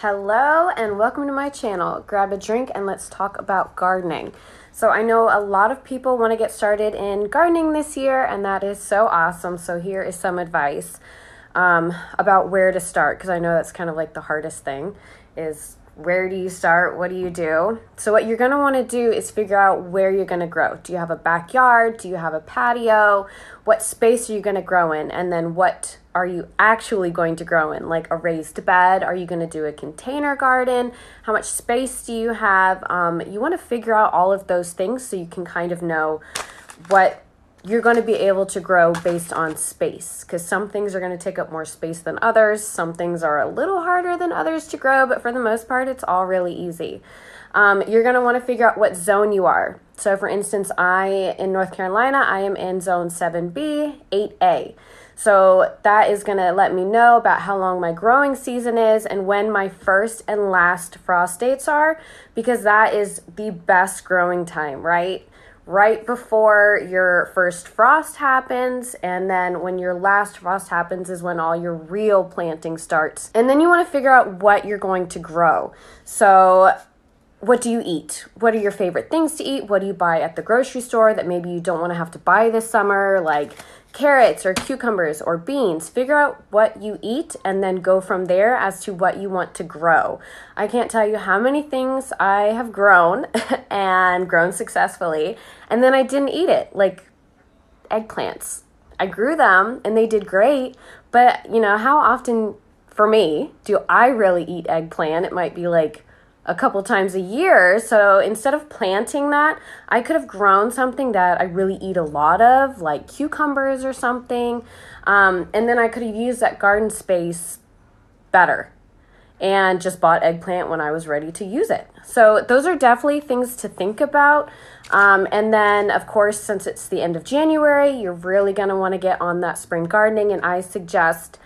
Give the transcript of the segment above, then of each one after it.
Hello and welcome to my channel. Grab a drink and let's talk about gardening. So I know a lot of people want to get started in gardening this year, and that is so awesome. So here is some advice about where to start, because I know that's kind of like the hardest thing is where do you start? What do you do? So what you're going to want to do is figure out where you're going to grow. Do you have a backyard? Do you have a patio? What space are you going to grow in? And then what are you actually going to grow in? Like a raised bed? Are you going to do a container garden? How much space do you have? You want to figure out all of those things so you can kind of know what you're going to be able to grow based on space, because some things are going to take up more space than others. Some things are a little harder than others to grow, but for the most part, it's all really easy. You're going to want to figure out what zone you are. So for instance, in North Carolina, I am in zone 7B, 8A. So that is going to let me know about how long my growing season is and when my first and last frost dates are, because that is the best growing time, right? Right before your first frost happens, and then when your last frost happens is when all your real planting starts. And then you want to figure out what you're going to grow. So what do you eat? What are your favorite things to eat? What do you buy at the grocery store that maybe you don't want to have to buy this summer, like carrots or cucumbers or beans? Figure out what you eat and then go from there as to what you want to grow. I can't tell you how many things I have grown and grown successfully, and then I didn't eat it, like eggplants. I grew them and they did great, but how often for me do I really eat eggplant? It might be like a couple times a year. So instead of planting that, I could have grown something that I really eat a lot of, like cucumbers or something. And then I could have used that garden space better and just bought eggplant when I was ready to use it. So those are definitely things to think about. And then, of course, since it's the end of January, you're really going to want to get on that spring gardening. And I suggest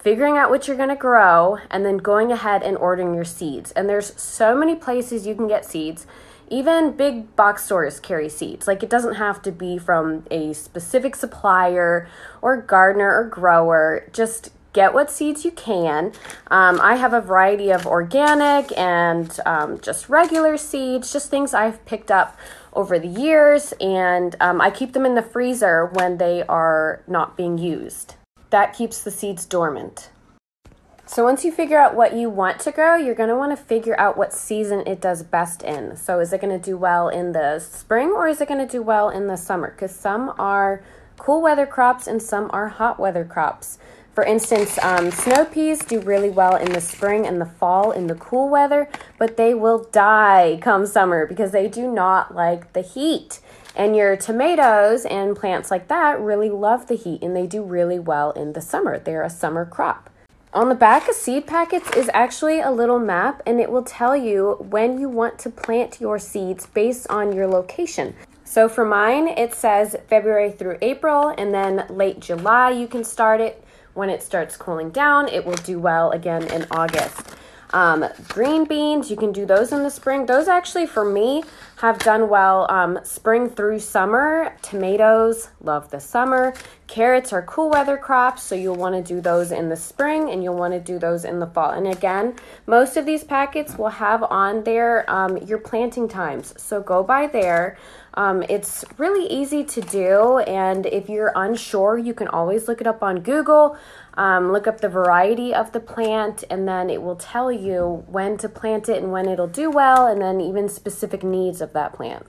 figuring out what you're going to grow and then going ahead and ordering your seeds. And there's so many places you can get seeds. Even big box stores carry seeds. Like, it doesn't have to be from a specific supplier or gardener or grower. Just get what seeds you can. I have a variety of organic and just regular seeds, just things I've picked up over the years. And I keep them in the freezer when they are not being used. That keeps the seeds dormant. So once you figure out what you want to grow, you're going to want to figure out what season it does best in. So is it going to do well in the spring, or is it going to do well in the summer? Because some are cool weather crops and some are hot weather crops. For instance, snow peas do really well in the spring and the fall in the cool weather, but they will die come summer because they do not like the heat. And your tomatoes and plants like that really love the heat, and they do really well in the summer. They're a summer crop. On the back of seed packets is actually a little map, and it will tell you when you want to plant your seeds based on your location. So for mine, it says February through April, and then late July you can start it. When it starts cooling down, it will do well again in August. Green beans, you can do those in the spring. Those actually, for me, have done well spring through summer. Tomatoes, love the summer. Carrots are cool weather crops, so you'll want to do those in the spring and you'll want to do those in the fall. And again, most of these packets will have on there your planting times, so go by there. It's really easy to do, and if you're unsure, you can always look it up on Google. Look up the variety of the plant, and then it will tell you when to plant it and when it'll do well, and then even specific needs of that plant.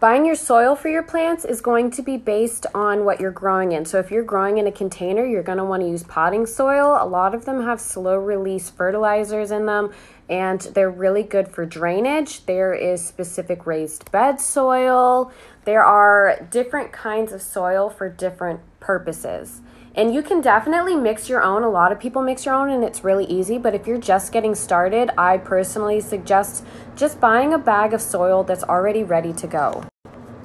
Buying your soil for your plants is going to be based on what you're growing in. So if you're growing in a container, you're going to want to use potting soil. A lot of them have slow release fertilizers in them, and they're really good for drainage. There is specific raised bed soil. There are different kinds of soil for different purposes. And you can definitely mix your own. A lot of people mix your own and it's really easy. But if you're just getting started, I personally suggest just buying a bag of soil that's already ready to go.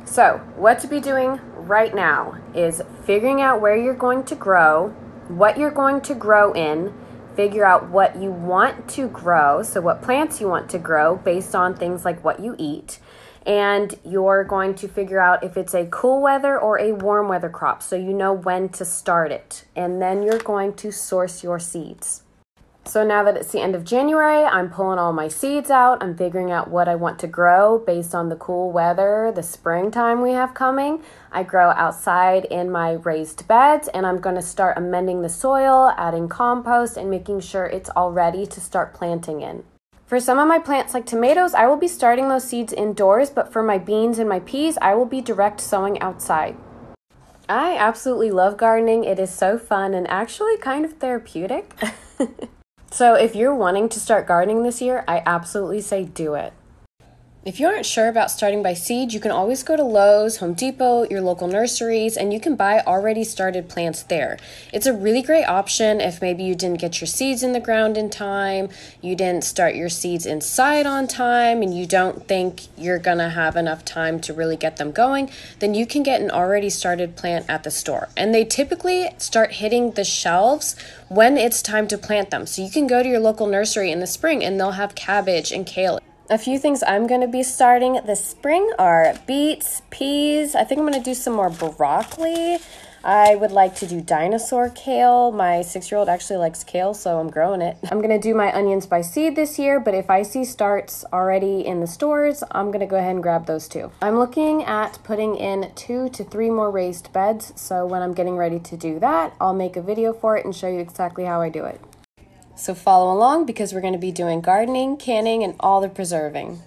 So what to be doing right now is figuring out where you're going to grow, what you're going to grow in, figure out what you want to grow, so what plants you want to grow based on things like what you eat. And you're going to figure out if it's a cool weather or a warm weather crop, so you know when to start it. And then you're going to source your seeds. So now that it's the end of January, I'm pulling all my seeds out. I'm figuring out what I want to grow based on the cool weather, the springtime we have coming. I grow outside in my raised beds, and I'm going to start amending the soil, adding compost, and making sure it's all ready to start planting in. For some of my plants like tomatoes, I will be starting those seeds indoors, but for my beans and my peas, I will be direct sowing outside. I absolutely love gardening. It is so fun and actually kind of therapeutic. So if you're wanting to start gardening this year, I absolutely say do it. If you aren't sure about starting by seed, you can always go to Lowe's, Home Depot, your local nurseries, and you can buy already started plants there. It's a really great option if maybe you didn't get your seeds in the ground in time, you didn't start your seeds inside on time, and you don't think you're gonna have enough time to really get them going, then you can get an already started plant at the store. And they typically start hitting the shelves when it's time to plant them. So you can go to your local nursery in the spring and they'll have cabbage and kale. A few things I'm going to be starting this spring are beets, peas. I think I'm going to do some more broccoli. I would like to do dinosaur kale. My 6-year-old actually likes kale, so I'm growing it. I'm going to do my onions by seed this year, but if I see starts already in the stores, I'm going to go ahead and grab those too. I'm looking at putting in 2 to 3 more raised beds, so when I'm getting ready to do that, I'll make a video for it and show you exactly how I do it. So follow along because we're going to be doing gardening, canning, and all the preserving.